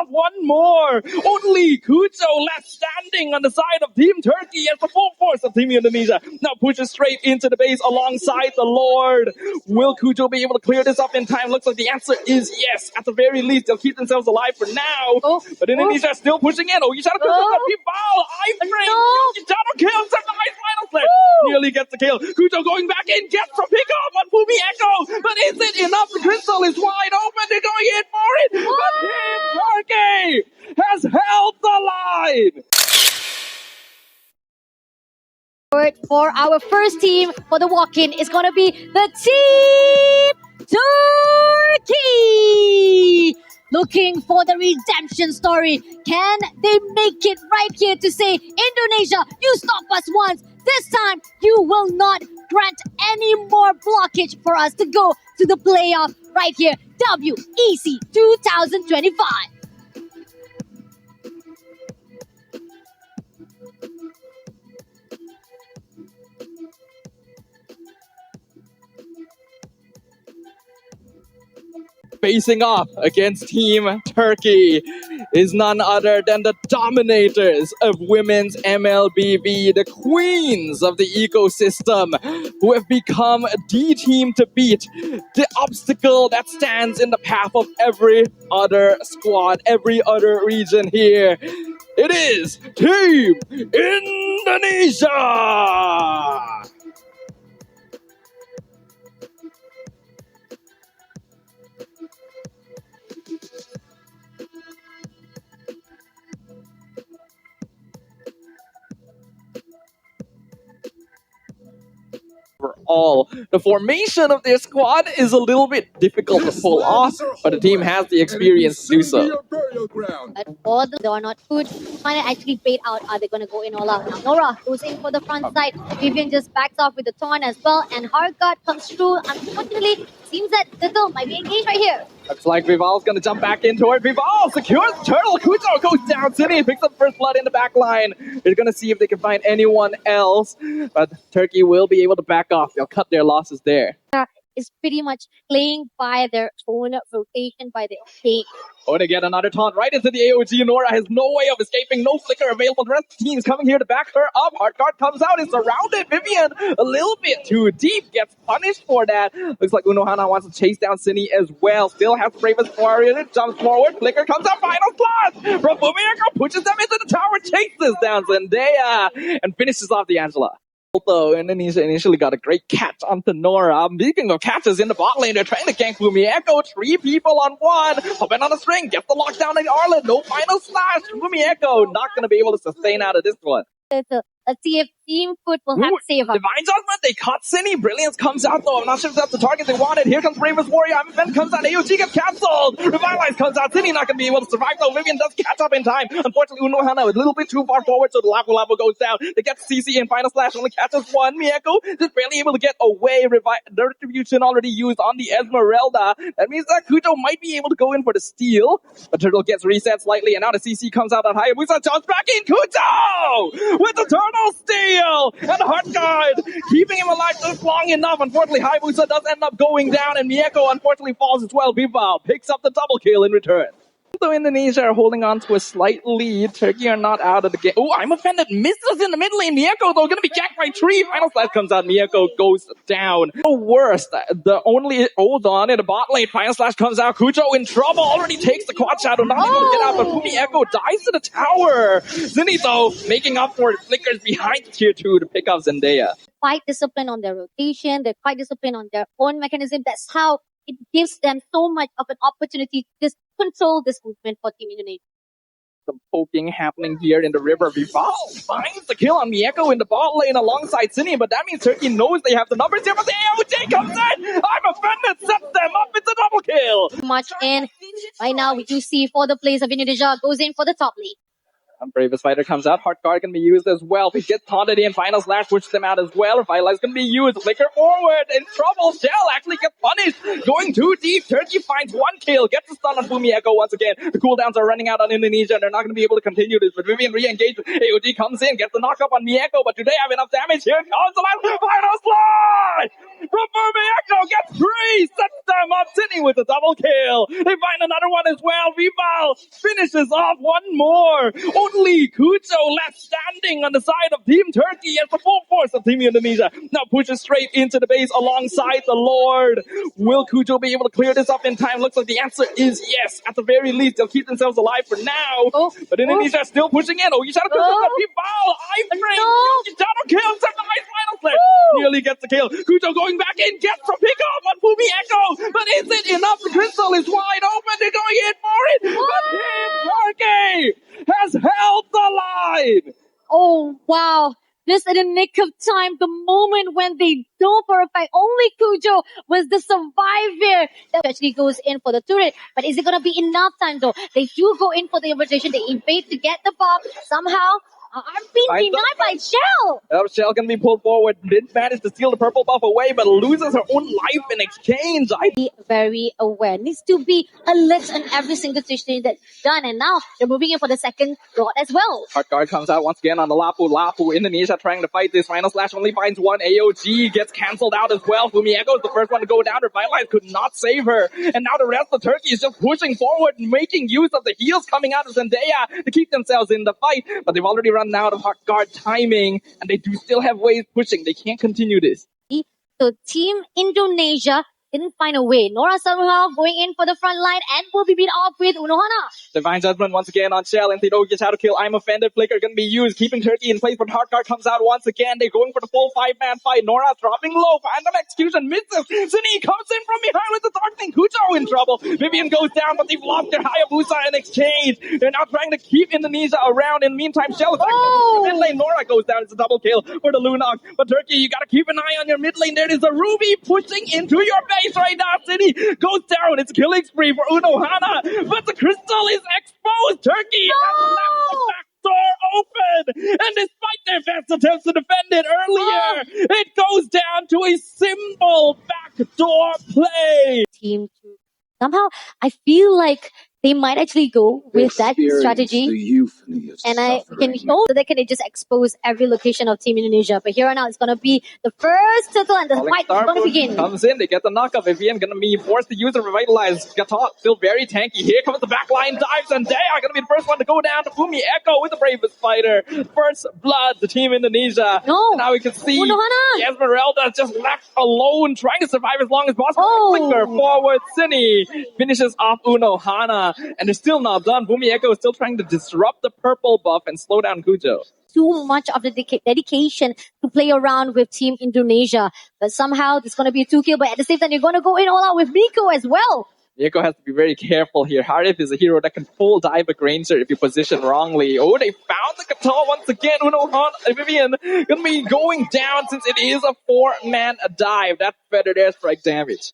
One more. Only Kujo left standing on the side of Team Turkey as the full force of Team Indonesia now pushes straight into the base alongside the Lord. Will Kujo be able to clear this up in time? Looks like the answer is yes. At the very least, they'll keep themselves alive for now. But Indonesia is still pushing in. Ishara Kujo, Pibal, Ishara kills the nice final slip. Nearly gets the kill. Kujo going back in, gets the pick up on Fumi Echo. But is it enough? The crystal is wide open. They're going in for it. But Team Turkey has held the line. For our first team for the walk-in is going to be the Team Turkey. Looking for the redemption story. Can they make it right here to say, Indonesia, you stop us once. This time, you will not grant any more blockage for us to go to the playoff right here. WEC 2025. Facing off against Team Turkey is none other than the dominators of women's MLBB, the queens of the ecosystem, who have become the team to beat, the obstacle that stands in the path of every other squad, every other region here. It is Team Indonesia! Overall, the formation of their squad is a little bit difficult to pull off, but the team has the experience to do so. But for the, they are not good. Might actually bait out. Are they going to go in all out? Now Nora goes in for the front side. Vivian just backs off with the taunt as well, and Hardguard comes through. Unfortunately, seems that Little might be engaged right here. Looks like Vival's gonna jump back into it. Vival secures the turtle. Kujo goes down. City picks up first blood in the back line. They're gonna see if they can find anyone else, but Turkey will be able to back off. They'll cut their losses there. Is pretty much playing by their own rotation, by their fate. Oh, to get another taunt right into the AOG. Nora has no way of escaping. No flicker available. The rest of the team is coming here to back her up. Hardguard comes out. Is surrounded. Vivian a little bit too deep. Gets punished for that. Looks like Unohana wants to chase down Cine as well. Still has Bravest Warrior. Jumps forward. Flicker comes out. Final slot from Fumiako. Pushes them into the tower. Chases down Zendaya. And finishes off the Angela. Although Indonesia initially got a great catch onto Nora. Speaking of catches in the bot lane, they're trying to gank Fumieko. 3 people on 1. Hopping on a string. Gets the lockdown in Arlen. No final slash. Fumieko not going to be able to sustain out of this one. Let's see if Team Foot will have to save up. Divine Judgment, they caught Cine. Brilliance comes out though. I'm not sure if that's the target they wanted. Here comes Bravest Warrior. Event comes out. AOG gets cancelled. Revitalize comes out. Cine not going to be able to survive though. Vivian does catch up in time. Unfortunately, Unohana a little bit too far forward, so the Lapu Lapu goes down. They get CC in final slash. Only catches 1. Mieko just barely able to get away. The retribution already used on the Esmeralda. That means that Kujo might be able to go in for the steal. The turtle gets reset slightly, and now the CC comes out on Hayabusa. Jumps back in. Kujo with the turtle steal. And Hardguard keeping him alive just long enough. Unfortunately, Hayabusa does end up going down, and Mieko unfortunately falls as well. Vival picks up the double kill in return. So Indonesia are holding on to a slight lead. Turkey are not out of the game. Oh, I'm offended. Misses in the mid lane. Mieko, though, going to be jacked by 3. Final slash comes out. Mieko goes down. The worst. The only hold on in the bot lane. Final slash comes out. Kujo in trouble. Already takes the quad shadow. Not able to get out, but Fumieko dies to the tower. Zinni, though, making up for it. Flickers behind tier 2 to pick up Zendaya. Quite disciplined on their rotation. They're quite disciplined on their own mechanism. That's how it gives them so much of an opportunity to just control this movement for Team Indonesia. Some poking happening here in the river. Vival finds the kill on Mieko in the bot lane alongside Cine, but that means Turkey knows they have the numbers here, but the AOJ comes in! I'm offended! Sets them up! It's a double kill! Much in. Right now, we do see for the plays of Indonesia goes in for the top lane. Bravest Fighter comes out. Heart Guard can be used as well. He gets taunted in. Final Slash pushes them out as well. Revitalize can be used. Flicker forward. In trouble. Shell actually gets punished. Going too deep. Turkey finds one kill. Gets the stun on Fumi Echo once again. The cooldowns are running out on Indonesia and they're not going to be able to continue this. But Vivian re-engaged. AOG comes in. Gets the knock-up on Mieko. But do they have enough damage? Here comes the Final Slash! From Fumi Echo gets 3. Sets them up. Sitting with a double kill. They find another one as well. Vival finishes off one more. Only Kujo left standing on the side of Team Turkey as the full force of Team Indonesia now pushes straight into the base alongside the Lord. Will Kujo be able to clear this up in time? Looks like the answer is yes. At the very least, they'll keep themselves alive for now. But Indonesia is still pushing in. Shadow kills Vival. Shadow kills the nice final flip. Nearly gets the kill. Kujo going back in, gets the pick up on Fumi Echo. But is it enough? The crystal is wide open. They're going in for it. But Team Turkey has held the line. Oh, wow. Just in the nick of time, the moment when they know for a fact only Kujo was the survivor that actually goes in for the turret. But is it going to be enough time though? They do go in for the invitation. They invade to get the buff. Somehow, I'm being denied by Shell. Shell can be pulled forward. Didn't manage to steal the purple buff away, but loses her own life in exchange. Be very aware. Needs to be alert on every single decision that's done. And now they're moving in for the second god as well. Heart Guard comes out once again on the Lapu. Indonesia trying to fight this. Final Slash only finds one. AOG gets cancelled out as well. Fumi Echo is the first one to go down. Revitalize could not save her. And now the rest of Turkey is just pushing forward and making use of the heals coming out of Zendaya to keep themselves in the fight. But they've already run out of Heart Guard timing, and they do still have ways pushing. They can't continue this. So Team Indonesia didn't find a way. Nora somehow going in for the front line and will be beat off with Unohana. Divine Judgment once again on Shell, and Tido gets out of kill. I'm offended. Flicker gonna be used, keeping Turkey in place, but Heart Guard comes out once again. They're going for the full 5-man fight. Nora's dropping low. Phantom Execution misses. Sini comes in from behind with the Darkening. Kujo in trouble. Vivian goes down, but they've lost their Hayabusa in exchange. They're now trying to keep Indonesia around. In the meantime, Shell is actually mid lane. Nora goes down. It's a double kill for the Lunok. But Turkey, you gotta keep an eye on your mid lane. There is a Ruby pushing into your base right now. City goes down. It's a killing spree for Unohana, but the crystal is exposed. Turkey has left the back door open, and despite their best attempts to defend it earlier, it goes down to a simple backdoor play. Team 2. Somehow, I feel like they might actually go with that strategy. And I can hope that they can just expose every location of Team Indonesia. But here and now, it's going to be the first turtle and the fight is going to begin. Comes in, they get the knockup. Vivian going to be forced to use the Revitalize. Gata still very tanky. Here comes the backline dives, and they are going to be the first one to go down to Fumi Echo with the Bravest Fighter. First blood to Team Indonesia. And now we can see Esmeralda just left alone, trying to survive as long as possible. Flicker forward. Cine finishes off Unohana. And they're still not done. Fumi Echo is still trying to disrupt the purple buff and slow down Kujo. Too much of the dedication to play around with Team Indonesia. But somehow, there's going to be a 2-kill. But at the same time, you're going to go in all out with Miko as well. Miko has to be very careful here. Harif is a hero that can full dive a Granger if you position wrongly. Oh, they found the Kata once again. Unohana, Vivian gonna be going down since it is a 4-man dive. That feathered airstrike damage.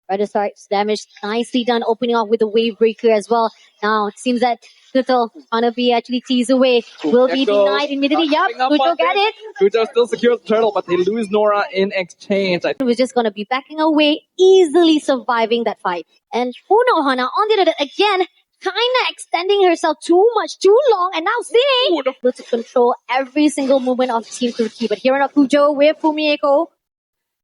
Rather strikes damage, nicely done, opening up with the wave breaker as well. Now it seems that Turtle gonna be actually teased away. Will be denied immediately. Yup, Kujo got it. Kujo still secures the turtle, but they lose Nora in exchange. We're just gonna be backing away, easily surviving that fight. And Unohana on the other again, kinda extending herself too much, too long, and now Cine able to control every single movement of Team Turkey. But here on Kujo with Fumi Echo.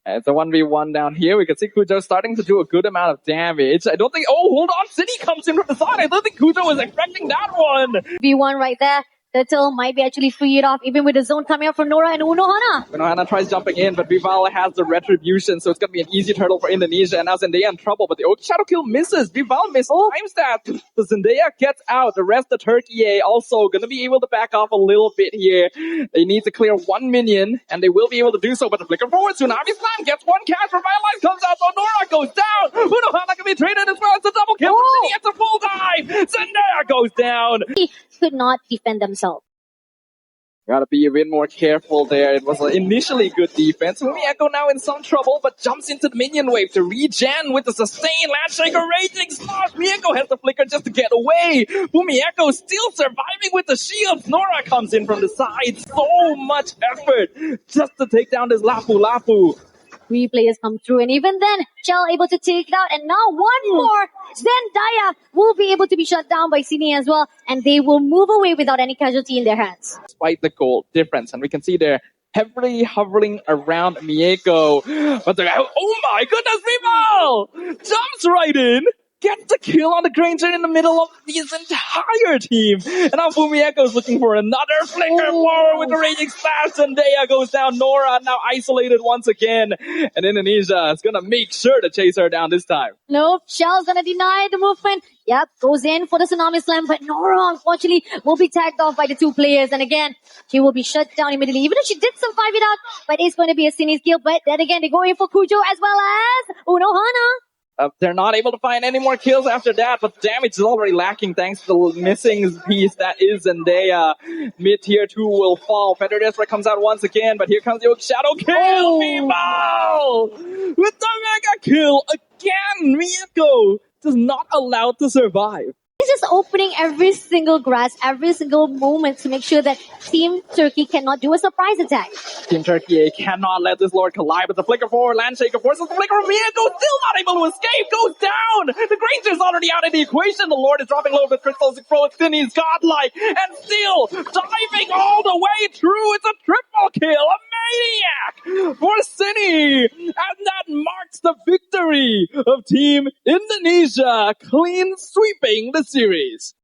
It's a 1v1 down here. We can see Kujo starting to do a good amount of damage. I don't think... Oh, hold on. City comes in from the side. I don't think Kujo was expecting that one. V1 right there. Turtle might be actually free it off, even with the zone coming up from Nora and Unohana. Unohana tries jumping in, but Vival has the retribution, so it's going to be an easy turtle for Indonesia. And now Zendaya in trouble, but the Shadow Kill misses. Vival misses. Times that. So Zendaya gets out. The rest of Türkiye also going to be able to back off a little bit here. They need to clear 1 minion, and they will be able to do so. But the flicker forward, Tsunami Slam gets one catch. Revitalize comes out, so Nora goes down. Unohana can be traded as well. It's a double kill. He gets a full dive. Zendaya goes down. He could not defend themselves. Gotta be a bit more careful there. It was initially good defense. Fumieko now in some trouble, but jumps into the minion wave to regen with the sustained Landshaker Raging Smash. Fumieko has the flicker just to get away. Fumieko still surviving with the shield. Nora comes in from the side. So much effort just to take down this Lapu. 3 players come through, and even then, Shell able to take it out, and now one more. Zendaya will be able to be shut down by Sydney as well, and they will move away without any casualty in their hands. Despite the goal difference, and we can see they're heavily hovering around Mieko. But they're, oh my goodness, people! Jumps right in. Gets the kill on the Granger in the middle of his entire team. And now Fumieko's looking for another flicker forward with the Raging Smash. And Zendaya goes down. Nora now isolated once again. And Indonesia is going to make sure to chase her down this time. Nope, Shell's going to deny the movement. Yep, goes in for the Tsunami Slam. But Nora, unfortunately, will be tagged off by the 2 players. And again, she will be shut down immediately. Even though she did survive it out. But it's going to be a Sydney's kill. But then again, they go in for Kujo as well as Unohana. They're not able to find any more kills after that, but damage is already lacking thanks to the missing piece that is Zendaya. Mid-tier 2 will fall. Feather Desperate comes out once again, but here comes the Shadow Kill, people! With the mega kill again, Mieko is not allowed to survive. He's just opening every single grass, every single moment to make sure that Team Turkey cannot do a surprise attack. Team Türkiye cannot let this Lord collide, but the flicker forward, Landshaker forces the flicker of Mieko, still not able to escape, goes down! The Granger's already out of the equation, the Lord is dropping low with Crystals, He's godlike, and still diving all the way through, it's a triple kill, a maniac for Cine! And that marks the victory of Team Indonesia, clean sweeping the series.